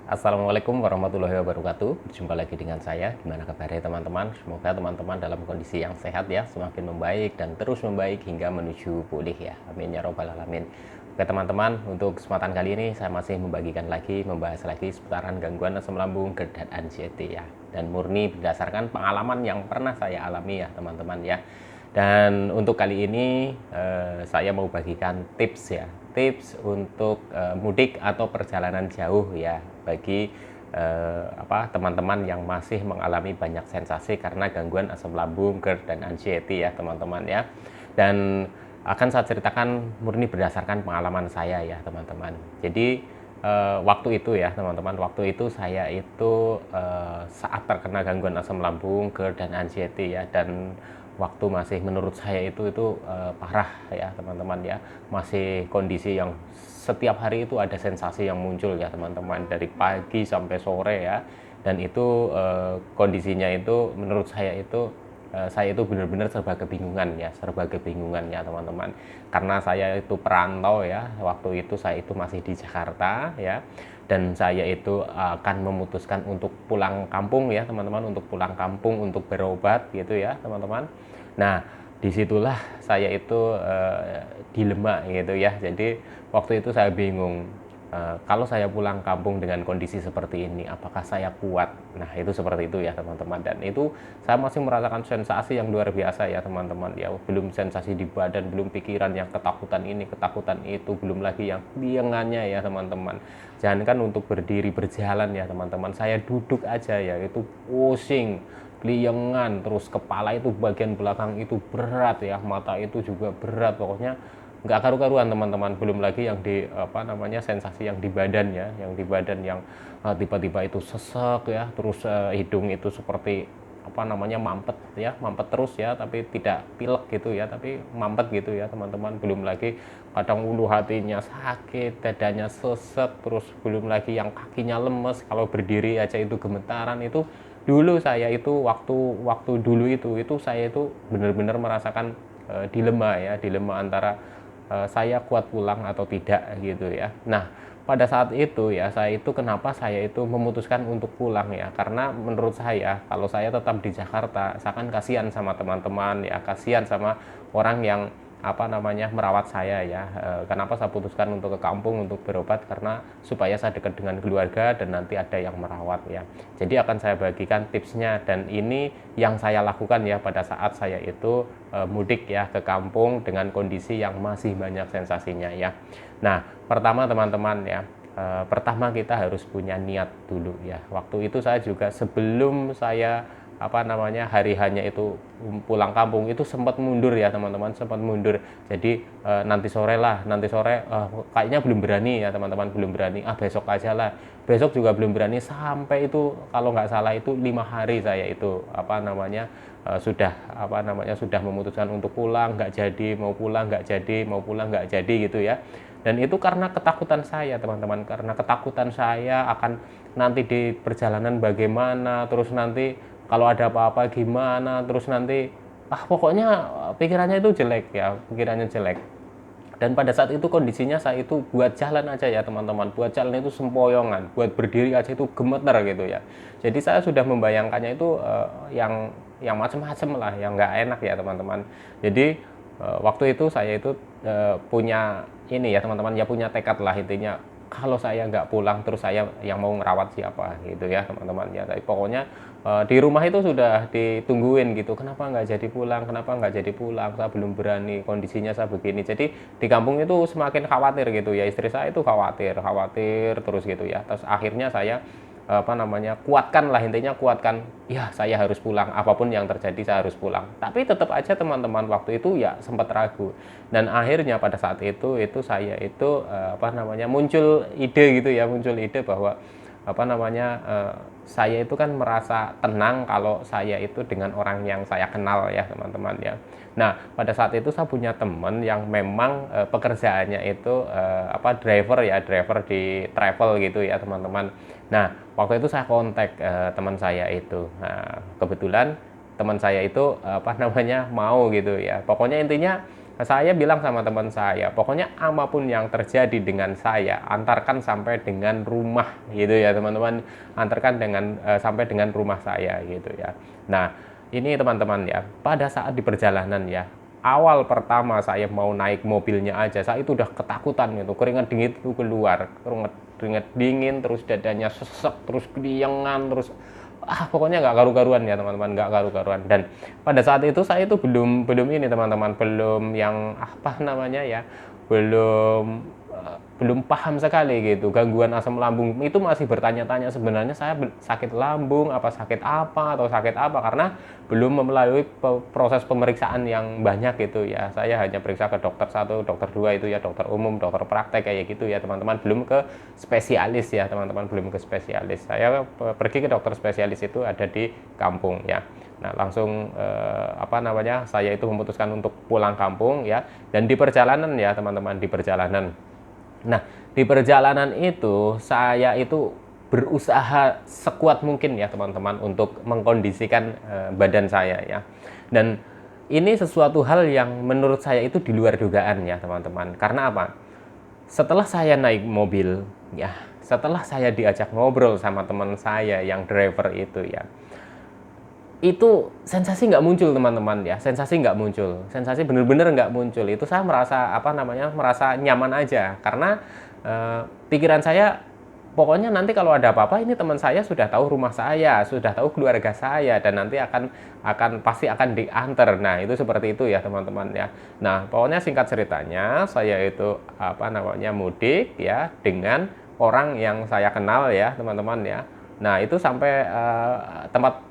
Assalamualaikum warahmatullahi wabarakatuh. Berjumpa lagi dengan saya. Gimana kabarnya teman-teman? Semoga teman-teman dalam kondisi yang sehat ya, semakin membaik dan terus membaik hingga menuju pulih ya. Amin ya robbal alamin. Oke teman-teman, untuk kesempatan kali ini saya masih membahas lagi seputaran gangguan asam lambung, GERD dan anxiety ya. Dan murni berdasarkan pengalaman yang pernah saya alami ya teman-teman ya. Dan untuk kali ini saya mau bagikan tips untuk mudik atau perjalanan jauh ya bagi teman-teman yang masih mengalami banyak sensasi karena gangguan asam lambung, GERD dan anxiety ya teman-teman ya. Dan akan saya ceritakan murni berdasarkan pengalaman saya ya teman-teman. Jadi waktu itu ya teman-teman, waktu itu saya itu saat terkena gangguan asam lambung, GERD dan anxiety ya, dan waktu masih menurut saya itu parah ya teman-teman ya, masih kondisi yang setiap hari itu ada sensasi yang muncul ya teman-teman, dari pagi sampai sore ya. Dan itu kondisinya itu menurut saya itu benar-benar serba kebingungan ya teman-teman, karena saya itu perantau ya, waktu itu saya itu masih di Jakarta ya, dan saya itu akan memutuskan untuk pulang kampung ya teman-teman, untuk pulang kampung untuk berobat gitu ya teman-teman. Nah, disitulah saya itu dilema gitu ya. Jadi waktu itu saya bingung, kalau saya pulang kampung dengan kondisi seperti ini, apakah saya kuat? Nah, itu seperti itu ya teman-teman. Dan itu saya masih merasakan sensasi yang luar biasa ya teman-teman ya. Belum sensasi di badan, belum pikiran yang ketakutan ini, ketakutan itu, belum lagi yang liangannya ya teman-teman. Jangankan untuk berdiri berjalan ya teman-teman, saya duduk aja ya itu pusing, keliengan, terus kepala itu bagian belakang itu berat ya, mata itu juga berat, pokoknya nggak karu-karuan teman-teman. Belum lagi yang di sensasi yang di badan ya, yang di badan yang tiba-tiba itu sesek ya, terus hidung itu seperti mampet ya, mampet terus ya, tapi tidak pilek gitu ya, tapi mampet gitu ya teman-teman. Belum lagi kadang ulu hatinya sakit, dadanya sesek, terus belum lagi yang kakinya lemes, kalau berdiri aja itu gemetaran. Itu dulu saya itu waktu waktu dulu itu saya itu benar-benar merasakan dilema antara saya kuat pulang atau tidak gitu ya. Nah, pada saat itu ya, kenapa saya itu memutuskan untuk pulang ya, karena menurut saya kalau saya tetap di Jakarta, saya kan kasihan sama teman-teman ya, kasihan sama orang yang merawat saya ya. Kenapa saya putuskan untuk ke kampung untuk berobat, karena supaya saya dekat dengan keluarga dan nanti ada yang merawat ya. Jadi akan saya bagikan tipsnya, dan ini yang saya lakukan ya pada saat saya itu mudik ya ke kampung dengan kondisi yang masih banyak sensasinya ya. Nah, pertama teman-teman ya, pertama kita harus punya niat dulu ya. Waktu itu saya juga sebelum saya hari hanya itu pulang kampung itu sempat mundur ya teman-teman, sempat mundur. Jadi nanti sore kayaknya belum berani ya teman-teman, belum berani, besok aja lah, besok juga belum berani, sampai itu kalau nggak salah itu 5 hari saya itu sudah memutuskan untuk pulang, nggak jadi, mau pulang nggak jadi, mau pulang nggak jadi gitu ya. Dan itu karena ketakutan saya teman-teman, karena ketakutan saya akan nanti di perjalanan bagaimana, terus nanti kalau ada apa-apa gimana, terus nanti pokoknya pikirannya itu jelek ya, pikirannya jelek. Dan pada saat itu kondisinya saya itu buat jalan aja ya teman-teman, buat jalan itu sempoyongan, buat berdiri aja itu gemeter gitu ya. Jadi saya sudah membayangkannya itu yang macam-macam lah, yang nggak enak ya teman-teman. Jadi waktu itu saya itu punya ini ya teman-teman ya, punya tekad lah intinya, kalau saya nggak pulang terus saya yang mau ngerawat siapa gitu ya teman-teman ya. Tapi pokoknya di rumah itu sudah ditungguin gitu, kenapa nggak jadi pulang, kenapa nggak jadi pulang, saya belum berani, kondisinya saya begini. Jadi di kampung itu semakin khawatir gitu ya, istri saya itu khawatir terus gitu ya. Terus akhirnya saya kuatkan lah, intinya kuatkan ya, saya harus pulang, apapun yang terjadi saya harus pulang. Tapi tetap aja teman-teman waktu itu ya sempat ragu. Dan akhirnya pada saat itu saya itu muncul ide gitu ya, muncul ide bahwa saya itu kan merasa tenang kalau saya itu dengan orang yang saya kenal ya teman-teman ya. Nah, pada saat itu saya punya teman yang memang pekerjaannya itu driver ya, driver di travel gitu ya teman-teman. Nah, waktu itu saya kontak teman saya itu. Nah, kebetulan teman saya itu mau gitu ya. Pokoknya intinya saya bilang sama teman saya, pokoknya apapun yang terjadi dengan saya, antarkan sampai dengan rumah gitu ya teman-teman, antarkan dengan sampai dengan rumah saya gitu ya. Nah, ini teman-teman ya, pada saat di perjalanan ya, awal pertama saya mau naik mobilnya aja, saya itu udah ketakutan gitu, keringat dingin itu keluar, keringat dingin, terus dadanya sesek, terus kediangan, terus pokoknya nggak karu-karuan ya teman-teman, nggak karu-karuan. Dan pada saat itu saya itu belum belum ini teman-teman, belum yang apa namanya ya, belum belum paham sekali gitu gangguan asam lambung itu, masih bertanya-tanya sebenarnya saya sakit lambung apa sakit apa atau sakit apa, karena belum melalui proses pemeriksaan yang banyak gitu ya. Saya hanya periksa ke dokter 1, dokter 2 itu ya, dokter umum, dokter praktek kayak gitu ya teman-teman, belum ke spesialis ya teman-teman, belum ke spesialis. Saya pergi ke dokter spesialis itu ada di kampung ya. Nah, langsung apa namanya, saya itu memutuskan untuk pulang kampung ya. Dan di perjalanan ya teman-teman, di perjalanan. Nah, di perjalanan itu saya itu berusaha sekuat mungkin ya teman-teman untuk mengkondisikan badan saya ya. Dan ini sesuatu hal yang menurut saya itu di luar dugaan ya teman-teman. Karena apa? Setelah saya naik mobil ya, setelah saya diajak ngobrol sama teman saya yang driver itu ya, itu sensasi nggak muncul teman-teman ya, sensasi nggak muncul, sensasi bener-bener nggak muncul. Itu saya merasa apa namanya, merasa nyaman aja, karena pikiran saya pokoknya nanti kalau ada apa-apa ini teman saya sudah tahu rumah saya, sudah tahu keluarga saya, dan nanti pasti akan diantar. Nah itu seperti itu ya teman-teman ya. Nah pokoknya singkat ceritanya, saya itu apa namanya mudik ya dengan orang yang saya kenal ya teman-teman ya. Nah itu sampai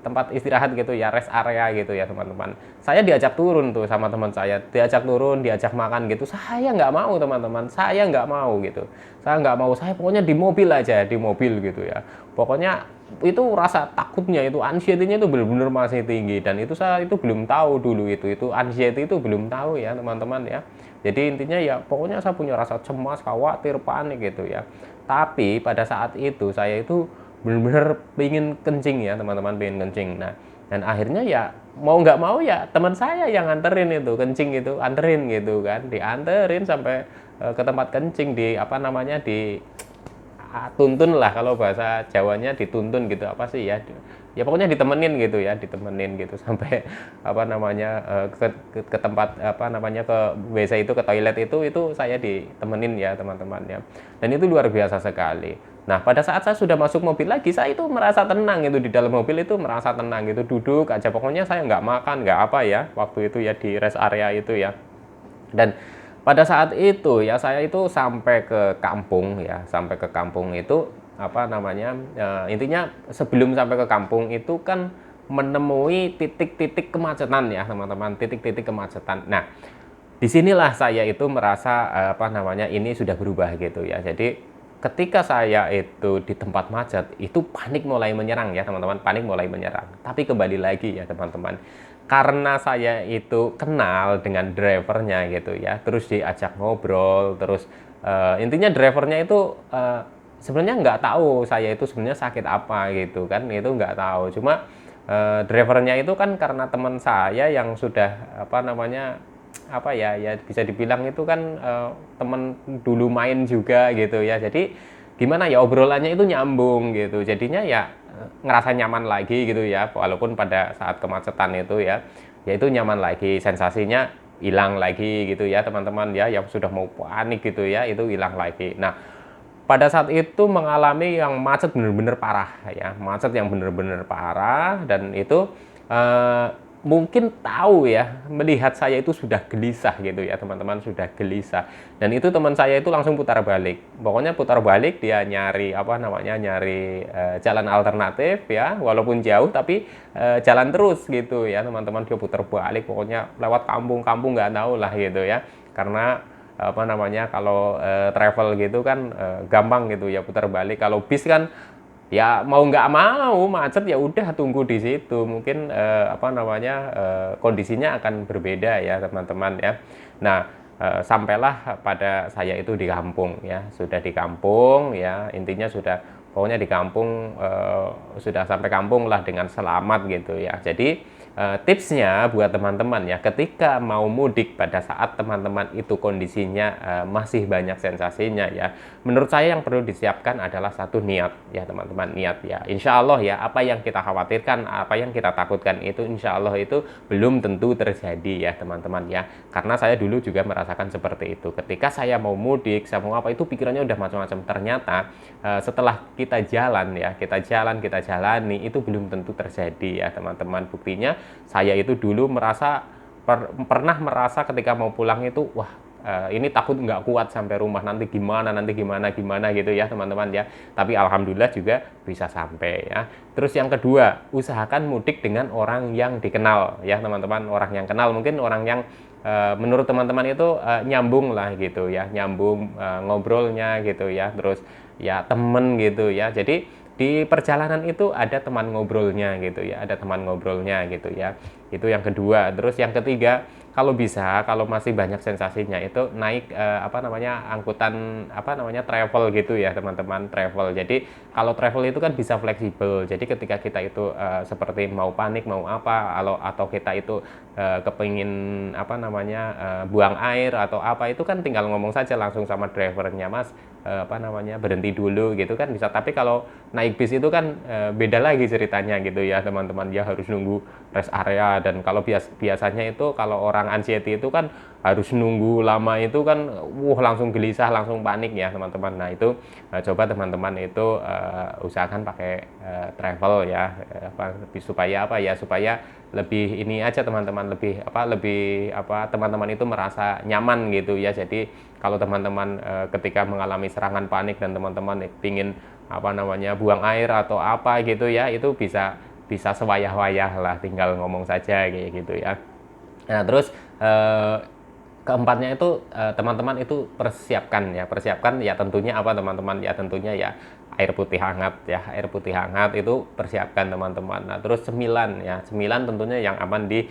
tempat istirahat gitu ya, rest area gitu ya teman-teman. Saya diajak turun tuh sama teman saya, diajak turun, diajak makan gitu. Saya nggak mau teman-teman, saya nggak mau gitu. Saya nggak mau, saya pokoknya di mobil aja, di mobil gitu ya. Pokoknya itu rasa takutnya, itu anxiety-nya itu benar-benar masih tinggi. Dan itu saya itu belum tahu dulu itu anxiety itu belum tahu ya teman-teman ya. Jadi intinya ya pokoknya saya punya rasa cemas, khawatir, panik gitu ya. Tapi pada saat itu saya itu bener-bener pengen kencing ya teman-teman, pengen kencing. Nah dan akhirnya ya mau nggak mau ya teman saya yang nganterin itu kencing, itu anterin gitu kan, dianterin sampai ke tempat kencing, di apa namanya, di tuntun lah, kalau bahasa Jawanya dituntun gitu, apa sih ya, ya pokoknya ditemenin gitu ya, ditemenin gitu sampai apa namanya ke tempat apa namanya, ke WC itu, ke toilet itu saya ditemenin ya teman-teman ya. Dan itu luar biasa sekali. Nah pada saat saya sudah masuk mobil lagi, saya itu merasa tenang itu, di dalam mobil itu merasa tenang gitu, duduk aja pokoknya, saya nggak makan nggak apa ya waktu itu ya, di rest area itu ya. Dan pada saat itu ya saya itu sampai ke kampung ya, sampai ke kampung itu apa namanya, intinya sebelum sampai ke kampung itu kan menemui titik-titik kemacetan ya teman-teman, titik-titik kemacetan. Nah disinilah saya itu merasa apa namanya, ini sudah berubah gitu ya. Jadi ketika saya itu di tempat macet itu panik mulai menyerang ya teman-teman, panik mulai menyerang. Tapi kembali lagi ya teman-teman, karena saya itu kenal dengan drivernya gitu ya, terus diajak ngobrol, terus intinya drivernya itu sebenarnya nggak tahu saya itu sebenarnya sakit apa gitu kan, itu nggak tahu. Cuma drivernya itu kan karena teman saya yang sudah apa namanya, apa ya, ya bisa dibilang itu kan teman dulu main juga gitu ya. Jadi gimana ya, obrolannya itu nyambung gitu, jadinya ya ngerasa nyaman lagi gitu ya, walaupun pada saat kemacetan itu ya, ya itu nyaman lagi, sensasinya hilang lagi gitu ya teman-teman ya, yang sudah mau panik gitu ya itu hilang lagi. Nah pada saat itu mengalami yang macet bener-bener parah ya, macet yang bener-bener parah. Dan itu mungkin tahu ya, melihat saya itu sudah gelisah gitu ya teman-teman, sudah gelisah. Dan itu teman saya itu langsung putar balik, pokoknya putar balik, dia nyari apa namanya, nyari jalan alternatif ya, walaupun jauh tapi jalan terus gitu ya teman-teman. Dia putar balik pokoknya lewat kampung-kampung nggak tahu lah gitu ya, karena apa namanya, kalau travel gitu kan gampang gitu ya putar balik. Kalau bis kan ya mau nggak mau macet, ya udah tunggu di situ, mungkin apa namanya kondisinya akan berbeda ya teman-teman ya. Nah sampailah pada saya itu di kampung ya, sudah di kampung ya, intinya sudah pokoknya di kampung, sudah sampai kampung lah dengan selamat gitu ya. Jadi tipsnya buat teman-teman ya, ketika mau mudik pada saat teman-teman itu kondisinya masih banyak sensasinya ya, menurut saya yang perlu disiapkan adalah satu niat ya teman-teman, niat ya. Insya Allah ya, apa yang kita khawatirkan, apa yang kita takutkan itu insya Allah itu belum tentu terjadi ya teman-teman ya. Karena saya dulu juga merasakan seperti itu. Ketika saya mau mudik, saya mau apa itu pikirannya udah macam-macam. Ternyata setelah kita jalan ya, kita jalani itu belum tentu terjadi ya teman-teman. Buktinya saya itu dulu pernah merasa ketika mau pulang itu wah, ini takut nggak kuat sampai rumah, nanti gimana gitu ya teman-teman ya. Tapi alhamdulillah juga bisa sampai ya. Terus yang kedua, usahakan mudik dengan orang yang dikenal ya teman-teman, orang yang kenal, mungkin orang yang menurut teman-teman itu nyambung lah gitu ya, nyambung ngobrolnya gitu ya, terus ya temen gitu ya. Jadi di perjalanan itu ada teman ngobrolnya gitu ya, ada teman ngobrolnya gitu ya. Itu yang kedua. Terus yang ketiga, kalau bisa, kalau masih banyak sensasinya itu naik angkutan travel gitu ya teman-teman, travel. Jadi kalau travel itu kan bisa fleksibel. Jadi ketika kita itu seperti mau panik mau apa, atau kita itu kepingin buang air atau apa, itu kan tinggal ngomong saja langsung sama drivernya, Mas berhenti dulu gitu kan bisa. Tapi kalau naik bis itu kan beda lagi ceritanya gitu ya teman-teman ya, harus nunggu rest area. Dan kalau biasanya itu kalau orang anxiety itu kan harus nunggu lama, itu kan langsung gelisah, langsung panik ya teman-teman. Nah itu coba teman-teman itu usahakan pakai travel ya, supaya lebih ini aja teman-teman, lebih teman-teman itu merasa nyaman gitu ya. Jadi kalau teman-teman ketika mengalami serangan panik dan teman-teman ingin buang air atau apa gitu ya, itu bisa sewayah-wayah lah, tinggal ngomong saja kayak gitu ya. Nah terus keempatnya itu teman-teman itu persiapkan ya tentunya teman-teman ya, tentunya ya air putih hangat ya, air putih hangat itu persiapkan teman-teman. Nah terus cemilan tentunya yang aman di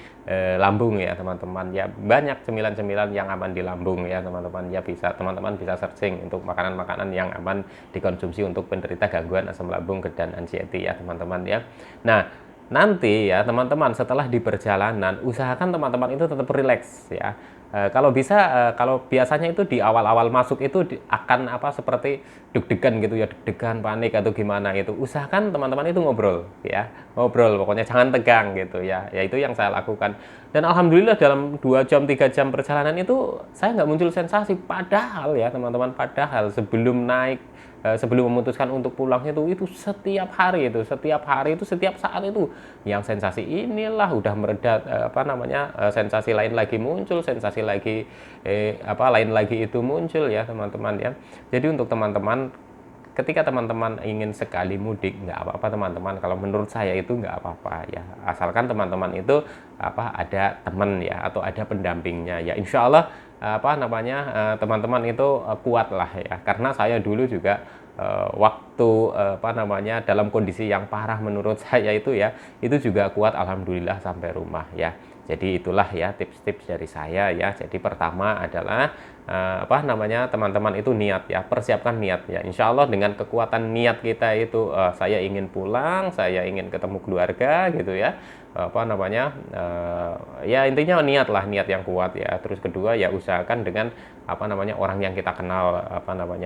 lambung ya teman-teman ya, banyak cemilan yang aman di lambung ya teman-teman ya. Teman-teman bisa searching untuk makanan-makanan yang aman dikonsumsi untuk penderita gangguan asam lambung dan anxiety ya teman-teman ya. Nah nanti ya teman-teman, setelah di perjalanan usahakan teman-teman itu tetap rileks ya. Kalau bisa, kalau biasanya itu di awal-awal masuk itu akan seperti deg-degan gitu ya, deg-degan, panik atau gimana itu, usahakan teman-teman itu ngobrol ya, ngobrol, pokoknya jangan tegang gitu ya. Ya itu yang saya lakukan, dan alhamdulillah dalam 2 jam 3 jam perjalanan itu saya nggak muncul sensasi. Padahal ya teman-teman, padahal sebelum memutuskan untuk pulang itu setiap hari itu setiap saat itu yang sensasi inilah udah meredat, sensasi lain lagi muncul, sensasi lagi lain lagi itu muncul ya teman-teman ya. Jadi untuk teman-teman, ketika teman-teman ingin sekali mudik, nggak apa-apa teman-teman, kalau menurut saya itu nggak apa-apa ya, asalkan teman-teman itu ada teman ya, atau ada pendampingnya ya, insya Allah teman-teman itu kuat lah ya. Karena saya dulu juga waktu dalam kondisi yang parah menurut saya itu ya, itu juga kuat alhamdulillah sampai rumah ya. Jadi itulah ya tips-tips dari saya ya. Jadi pertama adalah teman-teman itu niat ya, persiapkan niat ya. Insya Allah dengan kekuatan niat kita itu, saya ingin pulang, saya ingin ketemu keluarga gitu ya, ya intinya niat yang kuat ya. Terus kedua ya, usahakan dengan orang yang kita kenal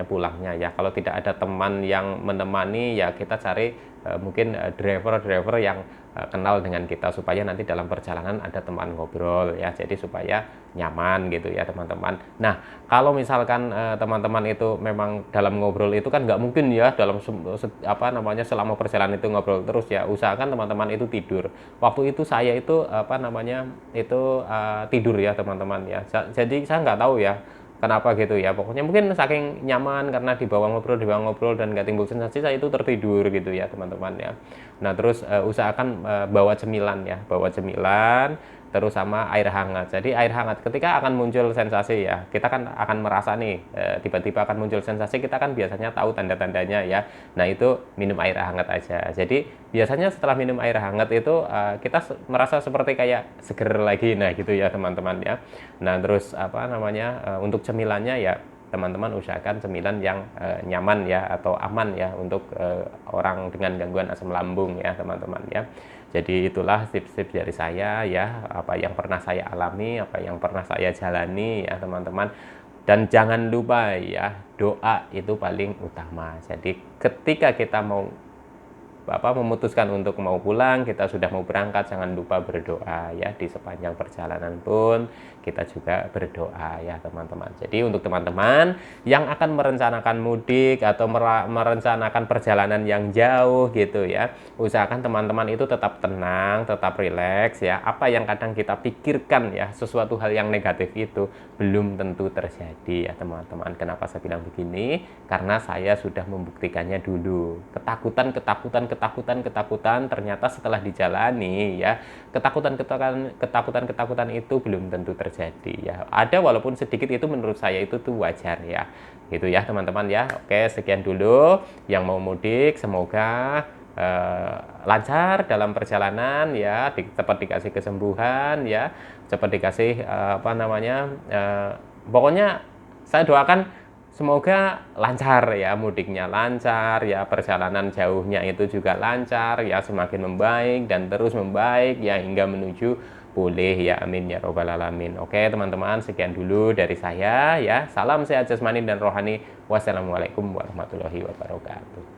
pulangnya ya. Kalau tidak ada teman yang menemani ya, kita cari mungkin driver yang kenal dengan kita, supaya nanti dalam perjalanan ada teman ngobrol ya, jadi supaya nyaman gitu ya teman-teman. Nah kalau misalkan teman-teman itu memang dalam ngobrol itu kan nggak mungkin ya dalam selama perjalanan itu ngobrol terus ya, usahakan teman-teman itu tidur. Waktu itu saya itu tidur ya teman-teman ya. Jadi saya nggak tahu ya kenapa gitu ya, pokoknya mungkin saking nyaman karena dibawa ngobrol dan nggak timbul sensasi, saya itu tertidur gitu ya teman-teman ya. Nah terus usahakan bawa cemilan ya, terus sama air hangat. Jadi air hangat ketika akan muncul sensasi ya, kita kan akan merasa nih tiba-tiba akan muncul sensasi, kita kan biasanya tahu tanda-tandanya ya. Nah itu minum air hangat aja. Jadi biasanya setelah minum air hangat itu kita merasa seperti kayak seger lagi, nah gitu ya teman-teman ya. Nah terus untuk cemilannya ya, teman-teman usahakan cemilan yang nyaman ya atau aman ya untuk orang dengan gangguan asam lambung ya teman-teman ya. Jadi itulah tips-tips dari saya ya, apa yang pernah saya alami, apa yang pernah saya jalani ya teman-teman. Dan jangan lupa ya, doa itu paling utama. Jadi ketika kita mau memutuskan untuk mau pulang, kita sudah mau berangkat, jangan lupa berdoa ya. Di sepanjang perjalanan pun kita juga berdoa ya teman-teman. Jadi untuk teman-teman yang akan merencanakan mudik atau merencanakan perjalanan yang jauh gitu ya, usahakan teman-teman itu tetap tenang, tetap rileks ya. Apa yang kadang kita pikirkan ya, sesuatu hal yang negatif itu belum tentu terjadi ya teman-teman. Kenapa saya bilang begini? Karena saya sudah membuktikannya dulu. Ketakutan ternyata setelah dijalani ya, ketakutan itu belum tentu terjadi ya. Ada walaupun sedikit, itu menurut saya itu tuh wajar ya. Gitu ya teman-teman ya. Oke, sekian dulu yang mau mudik, semoga lancar dalam perjalanan ya, cepat dikasih kesembuhan ya, cepat dikasih pokoknya saya doakan semoga lancar ya, mudiknya lancar ya, perjalanan jauhnya itu juga lancar ya, semakin membaik dan terus membaik ya hingga menuju pulih ya, amin ya robbal alamin. Oke teman-teman, sekian dulu dari saya ya. Salam sehat jasmani dan rohani. Wassalamualaikum warahmatullahi wabarakatuh.